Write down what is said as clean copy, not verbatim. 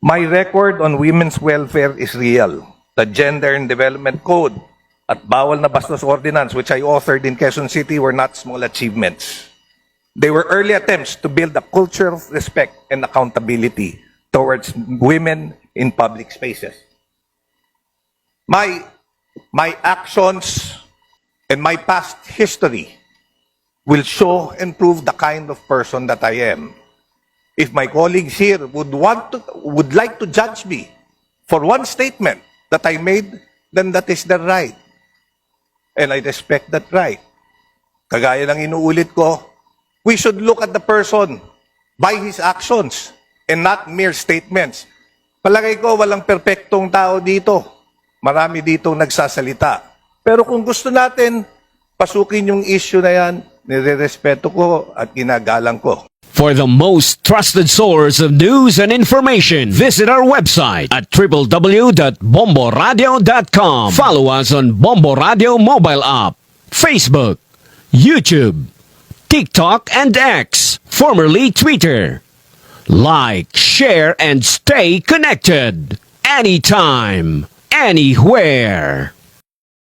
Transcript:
My record on women's welfare is real. The Gender and Development Code at Bawal na Bastos Ordinance, which I authored in Quezon City, were not small achievements. They were early attempts to build a culture of respect and accountability towards women in public spaces. My actions and my past history will show and prove the kind of person that I am. If my colleagues here would like to judge me for one statement that I made, then that is their right. And I respect that right. Kagaya ng inuulit ko, we should look at the person by his actions and not mere statements. Palagay ko, walang perpektong tao dito. Marami ditong nagsasalita. Pero kung gusto natin, pasukin yung issue na yan, nire-respeto ko at ginagalang ko. For the most trusted source of news and information, visit our website at www.bomboradio.com. Follow us on Bombo Radio mobile app, Facebook, YouTube, TikTok, and X, formerly Twitter. Like, share, and stay connected. Anytime, anywhere.